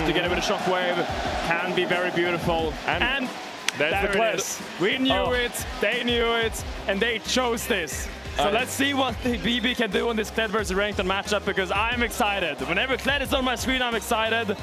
together with a shockwave can be very beautiful. And there's the it is. We knew it, they knew it, and they chose this. So let's see what the BB can do on this Kled versus Ranked matchup, because I'm excited. Whenever Kled is on my screen, I'm excited.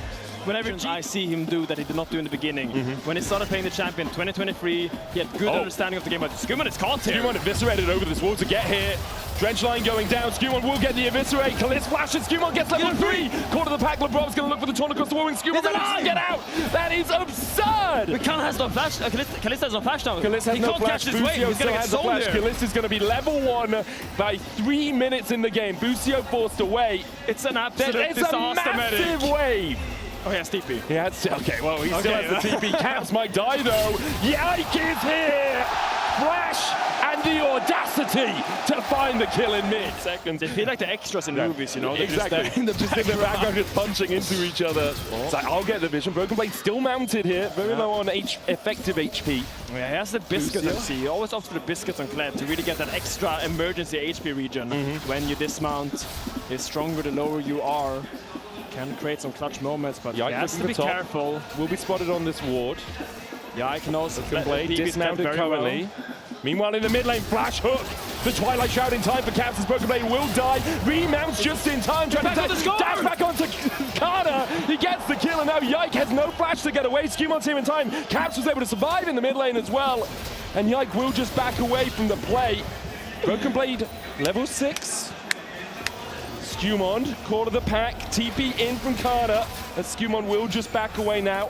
Whenever I see him do that he did not do in the beginning. When he started playing the champion 2023, he had good understanding of the game, but Skirmishes is caught here. Skirmishes eviscerated over this wall to get here. Dredgeline going down, Skirmishes will get the eviscerate. Kalis flashes, Skirmishes gets level 3. Corner of the pack, LeBron's going to look for the taunt across the wall, and Skirmishes doesn't get out. That is absurd! But Khan has no flash. Kalis has no flash now. Kalis has no flash. Busio still has a flash. Kalis is going to be level 1 by 3 minutes in the game. Busio forced away. It's an absolute disaster. It's a massive wave. Oh, he has TP. He had, okay, well, he still has the TP. Caps might die, though. Yike is here! Flash and the audacity to find the kill in mid-seconds. They feel like the extras in movies, you know? Exactly. They're just in the background, just punching into each other. It's like, I'll get the vision. Broken Blade still mounted here. Very low on effective HP. Yeah, he has the biscuit MC. He always opts for the biscuits on Kled to really get that extra emergency HP regen. When you dismount, the stronger the lower you are. Can create some clutch moments, but he has to be careful. Will be spotted on this ward. Yeah, I can also Blade dismounted currently. Meanwhile, in the mid lane, flash hook. The Twilight Shroud in time for Caps as Broken Blade will die. Remounts just in time, trying to dash back onto Kaza. He gets the kill, and now Yike has no flash to get away. Skirmishes here in time. Caps was able to survive in the mid lane as well. And Yike will just back away from the play. Broken Blade, level 6. Skirmishes, core of the pack, TP in from Kaza, and Skirmishes will just back away now.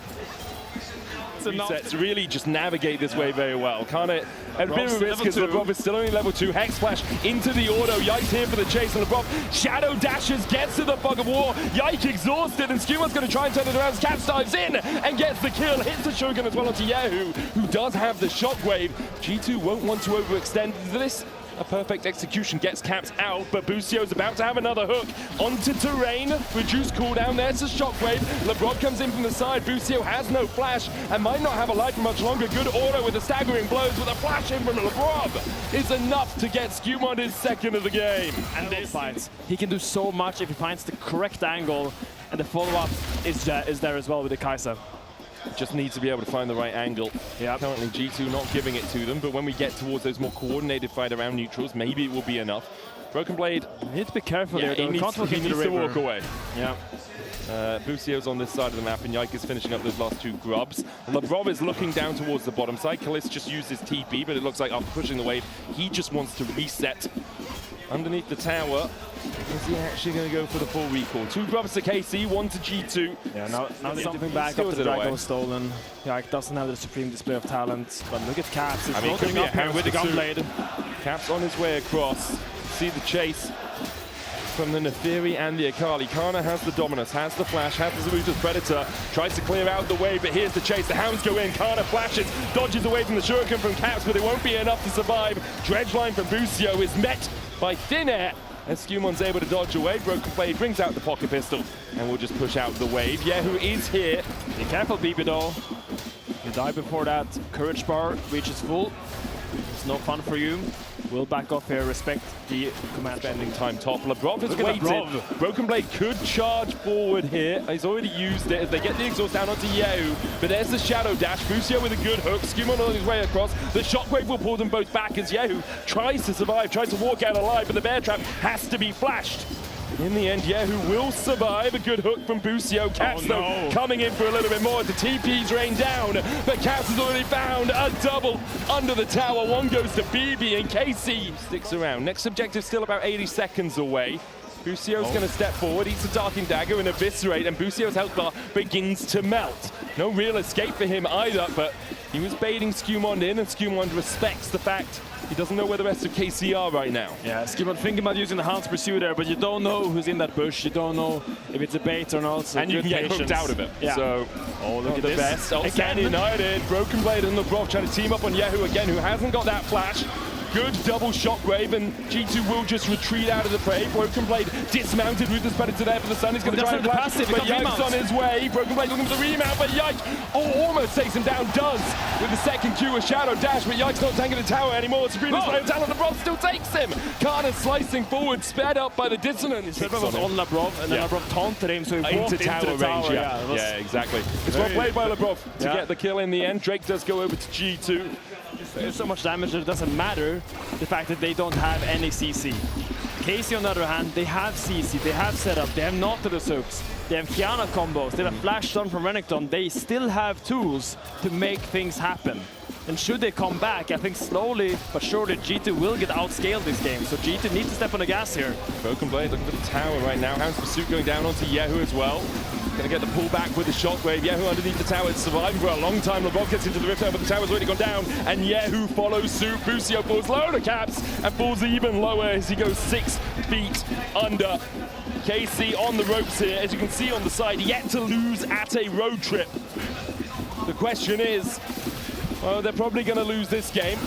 Resets really just navigate this way very well. Kaza at a bit of a risk because LeBron is still only level 2. Hex Flash into the auto. Yike's here for the chase, and LeBron shadow dashes, gets to the fog of war. Yike exhausted, and Skirmishes going to try and turn it around. Caps dives in and gets the kill. Hits the Shogun as well onto Yahoo, who does have the shockwave. G2 won't want to overextend this. A perfect execution gets Caps out, but Busio's about to have another hook onto terrain. Reduced cooldown, there's a shockwave. LeBron comes in from the side. Busio has no flash and might not have a life for much longer. Good auto with the staggering blows, with a flash in from LeBron is enough to get Skirmishes second of the game. And this fights, he can do so much if he finds the correct angle, and the follow-up is there as well with the Kaza. Just needs to be able to find the right angle. Yeah, currently G2 not giving it to them, but when we get towards those more coordinated fight around neutrals, maybe it will be enough. Broken Blade, you need to be careful here. He needs to walk away. Yeah. Busio's on this side of the map, and Yike is finishing up those last 2 grubs. LeBron is looking down towards the bottom side. Kalis just used his TP, but it looks like after pushing the wave, he just wants to reset. Underneath the tower, is he actually going to go for the full recall? 2 grubs to KC, 1 to G2. Yeah, now something back up to the Dragon was stolen. Yike doesn't have the supreme display of talent, but look at Caps. He's floating up here with the Gunblade. Caps on his way across. See the chase from the Neferi and the Akali. Kaza has the Dominus, has the flash, has the Zabuto's Predator, tries to clear out the way, but here's the chase. The Hounds go in, Kaza flashes, dodges away from the Shuriken from Caps, but it won't be enough to survive. Dredgeline from Busio is met by thin air, and Skirmishes able to dodge away. Broken Blade brings out the pocket pistol, and we'll just push out the wave. Yahoo is here. Be careful, BB though. You die before that courage bar reaches full. It's no fun for you. We'll back off here, respect the command. Spending time top. LeBron is waiting. Broken Blade could charge forward here. He's already used it as they get the exhaust down onto Yahoo. But there's the shadow dash. Busio with a good hook. Skirmishes on his way across. The shockwave will pull them both back as Yahoo tries to survive, tries to walk out alive, but the bear trap has to be flashed. In the end, Yahoo will survive. A good hook from Busio. Caps, though, coming in for a little bit more. The TP's rained down, but Caps has already found a double under the tower. 1 goes to BB, and KC sticks around. Next objective still about 80 seconds away. Busio's going to step forward, eats a Darking Dagger and Eviscerate, and Busio's health bar begins to melt. No real escape for him either, but he was baiting Skirmishes in, and Skirmishes respects the fact he doesn't know where the rest of KC are right now. Yeah, Skirmishes thinking about using the Hound's Pursuit there, but you don't know who's in that bush. You don't know if it's a bait or not. So and you can get hooked out of it. Yeah. So, look at the this. best. Again, United. Broken Blade and LeBron trying to team up on Yahoo again, who hasn't got that flash. good double shockwave, and G2 will just retreat out of the fray. Broken Blade dismounted with the Predator there for the Sun. He's going to try and blast, but Yike's on his way. Broken Blade looking for the remount, but Yike almost takes him down, does with the second Q, a Shadow Dash, but Yike's not tanking the tower anymore. Supreme's Slayer down on the Broth still takes him. Karna slicing forward, sped up by the dissonance. It was on Labrov, and then Labrov taunted him, so he walked into tower the tower. range. Yeah, exactly. It's well played by Labrov to get the kill in the end. Drake does go over to G2. There's so much damage that it doesn't matter the fact that they don't have any CC. KC on the other hand, they have CC, they have setup, they have Nautilus hooks, they have Kiana combos, they have a flash stun from Renekton. They still have tools to make things happen. And should they come back, I think slowly but surely G2 will get outscaled this game. So G2 needs to step on the gas here. Broken Blade looking for the tower right now. Hound's Pursuit going down onto Yehu as well. Gonna get the pullback with the shockwave. Yehu underneath the tower, it's surviving for a long time. LeBron gets into the rift, but the tower's already gone down. And Yehu follows suit. Busio falls low to caps and falls even lower as he goes 6 feet under. KC on the ropes here, as you can see on the side, yet to lose at a road trip. The question is, well, they're probably going to lose this game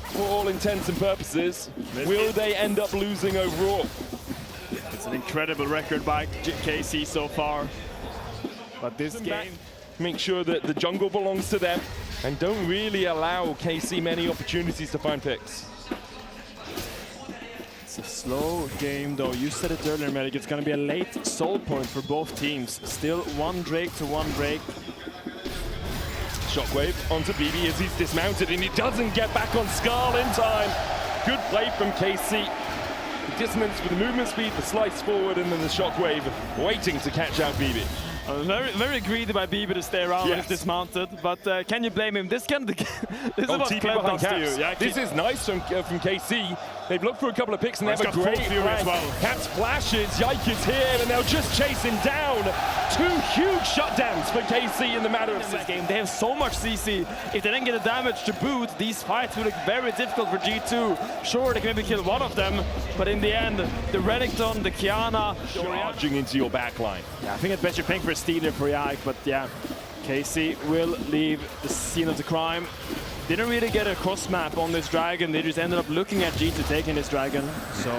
for all intents and purposes. Will they end up losing overall? It's an incredible record by KC so far. But this game... Make sure that the jungle belongs to them and don't really allow KC many opportunities to find picks. It's a slow game though. You said it earlier, Medic. It's going to be a late soul point for both teams. Still 1 Drake to 1 Drake. Shockwave onto BB as he's dismounted, and he doesn't get back on Skarl in time. Good play from KC. The dissonance with the movement speed, the slice forward, and then the Shockwave waiting to catch out BB. Very greedy by BB to stay around when he's dismounted, but can you blame him? This is what TP Clem behind does to you. Caps. Yeah, this is nice from KC. They've looked for a couple of picks and they have a great play. as well. Caps flashes, Yike is here, and they'll just chase him down. 2 huge shutdowns for KC in the matter of seconds. Game. They have so much CC. If they didn't get the damage to boot, these fights would look very difficult for G2. Sure, they can maybe kill one of them, but in the end, the Renekton, the Kiana, charging into your backline. Yeah, I think I'd bet you're paying for a stealer for Yike, but yeah, KC will leave the scene of the crime. Didn't really get a cross map on this dragon. They just ended up looking at G2 taking this dragon. So,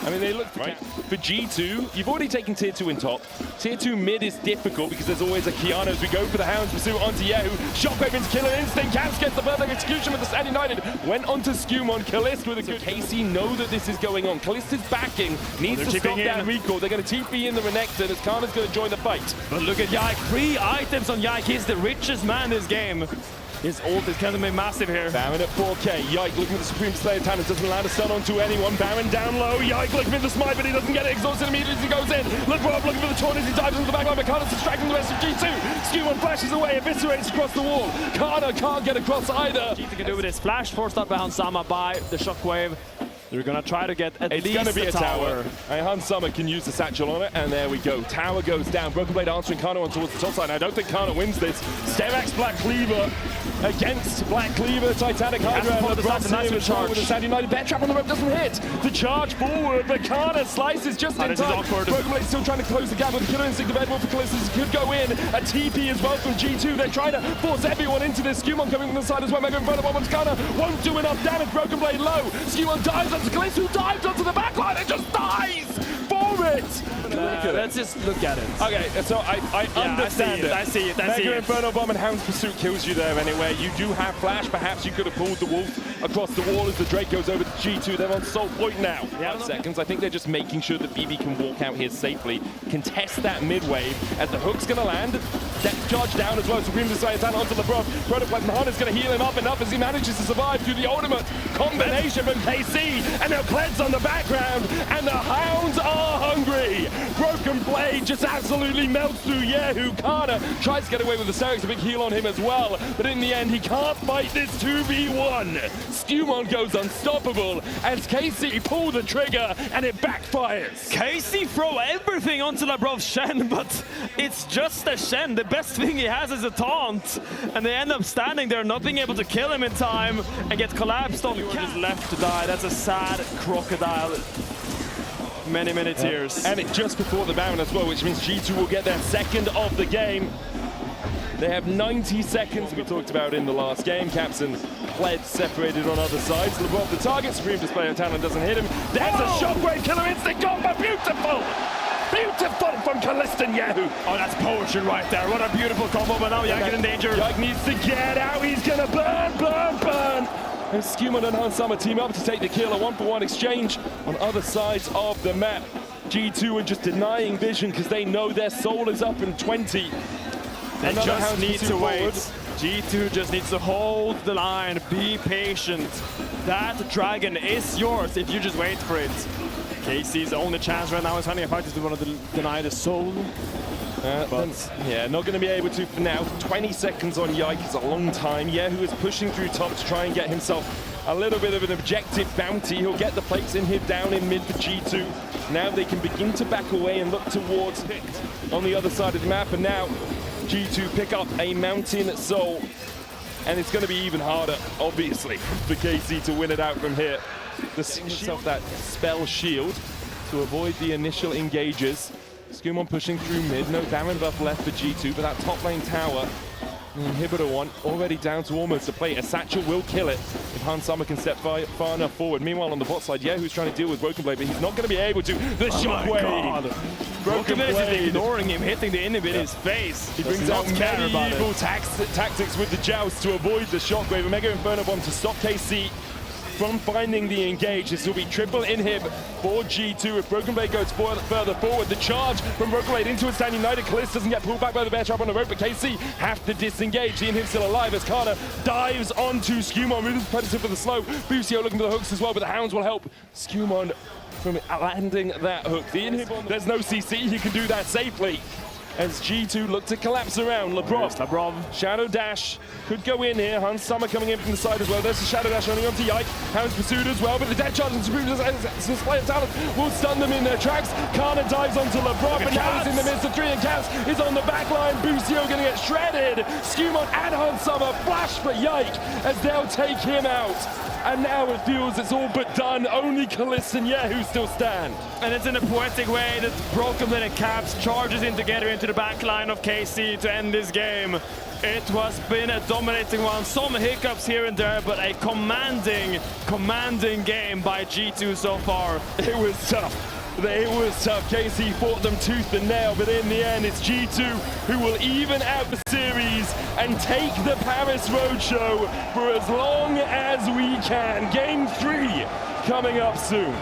I mean, they looked right. For G2, you've already taken tier 2 in top. Tier 2 mid is difficult because there's always a Kiana as we go for the Hounds Pursuit onto Yehu. Shockwave into Killer Instinct. Caps gets the perfect execution with the Stand United. Went onto Skumon. Kalist with a good KC know that this is going on. Kalist is backing. Needs to stop that recall. They're going to TP in the Renekton as Kana's going to join the fight. But look at Yike. 3 items on Yike. He's the richest man this game. His ult is going to be massive here. Baron at 4K. Yike looking for the Supreme Slayer Talent. Doesn't land a stun onto anyone. Baron down low. Yike looking for the smite, but he doesn't get it. Exhausted immediately as he goes in. LeBron looking for the taunt as he dives into the backline. But Karna's distracting the rest of G2. Skumon flashes away, eviscerates across the wall. Karna can't get across either. G2 can do with his flash, forced up by Hansama by the Shockwave. They're going to try to get at least gonna be a tower. Hans Summer can use the satchel on it, and there we go. Tower goes down. Broken Blade answering Karna on towards the top side. I don't think Karna wins this. Sterak's Black Cleaver against Black Cleaver. Titanic Hydra. The charge with the Stand United. Bear trap on the rope doesn't hit. The charge forward, but Karna slices just in time. Broken Blade still trying to close the gap with the Killer Instinct of Edward for Callistus. Could go in. A TP as well from G2. They're trying to force everyone into this. Skumon coming from the side as well. Mega in front of one. Karna won't do enough damage. Broken Blade low. Skumon dives onto Callistus, who dives onto the backline and just dies for it. Let's just look at it. Okay, so I understand it. I see it. Mega Inferno Bomb and Hound's Pursuit kills you there anyway. You do have flash. Perhaps you could have pulled the wolf across the wall as the Drake goes over to G2. They're on soul point now. 5 seconds. I think they're just making sure that BB can walk out here safely, contest that mid wave as the hook's going to land. Depth charge down as well. Supreme Desire Talent onto LeBron. Protoplasm Hunt is going to heal him up enough as he manages to survive through the ultimate combination from KC. And now Cled's on the background, and the Hounds are hungry. Broken Blade just absolutely melts through Yehu. Karna tries to get away with the Sterak's, a big heal on him as well, but in the end he can't fight this 2v1. Skumon goes unstoppable as KC pull the trigger and it backfires. KC throw everything onto Labrov's Shen, but it's just a Shen. The best thing he has is a taunt, and they end up standing there not being able to kill him in time and get collapsed on. Just left to die. That's a sad crocodile. Many tears. And it just before the Baron as well, which means G2 will get their second of the game. They have 90 seconds, we talked about in the last game. Caps and Pled separated on other sides. LeBron the target, supreme display of talent doesn't hit him. There's a shockwave killer instant combo, beautiful! Beautiful from Kalista Yahoo! Oh, that's poetry right there. What a beautiful combo, but now Yike in danger. Yike needs to get out, he's gonna burn, burn, burn! And Skewman and Hansama team up to take the kill, a 1-for-1 exchange on other sides of the map. G2 are just denying vision because they know their soul is up in 20. They Another just need to wait. forward. G2 just needs to hold the line, be patient. That dragon is yours if you just wait for it. KC's only chance right now is finding a fight to want to deny the soul. But yeah, not going to be able to for now. 20 seconds on Yike is a long time. Yahoo is pushing through top to try and get himself a little bit of an objective bounty. He'll get the plates in here down in mid for G2. Now they can begin to back away and look towards Pict on the other side of the map. And now G2 pick up a mountain soul. And it's going to be even harder, obviously, for KC to win it out from here. The himself that spell shield to avoid the initial engages. Skumon pushing through mid, no Baron buff left for G2, but that top lane tower, the inhibitor one, already down to almost a plate. A satchel will kill it if Hansama can step far enough forward. Meanwhile, on the bot side, Yahoo's trying to deal with Broken Blade, but he's not going to be able to. The shockwave! Broken Blade is ignoring him, hitting the inhibit in his face. He brings out medieval tactics with the joust to avoid the shockwave. A Mega Inferno Bomb to stop KC from finding the engage. This will be triple inhib for G2. If Broken Blade goes further forward, the charge from Broken Blade into a standing United. Kalista doesn't get pulled back by the bear trap on the rope, but KC have to disengage. The inhib's still alive as Kaza dives onto Skewmon. Moves Predator for the slow. Busio looking for the hooks as well, but the hounds will help Skewmon from landing that hook. The inhib, there's no CC, he can do that safely. As G2 look to collapse around. Labrov, Shadow Dash could go in here. Hansama coming in from the side as well. There's the Shadow Dash running onto Yike. Hounds pursued as well, but the death charge and Supreme display of talent will stun them in their tracks. Kana dives onto Labrov, and now he's in the midst of 3, and Caps is on the back line. Busio gonna get shredded. Skewmon and Hansama flash for Yike as they'll take him out. And now it feels it's all but done. Only Kalista and Yahoo still stand. And it's in a poetic way that Broken Blade and Caps charges in together into the back line of KC to end this game. It has been a dominating one. Some hiccups here and there, but a commanding game by G2 so far. It was tough. It was tough. KC fought them tooth and nail, but in the end, it's G2 who will even out the series and take the Paris Roadshow for as long as we can. Game 3 coming up soon.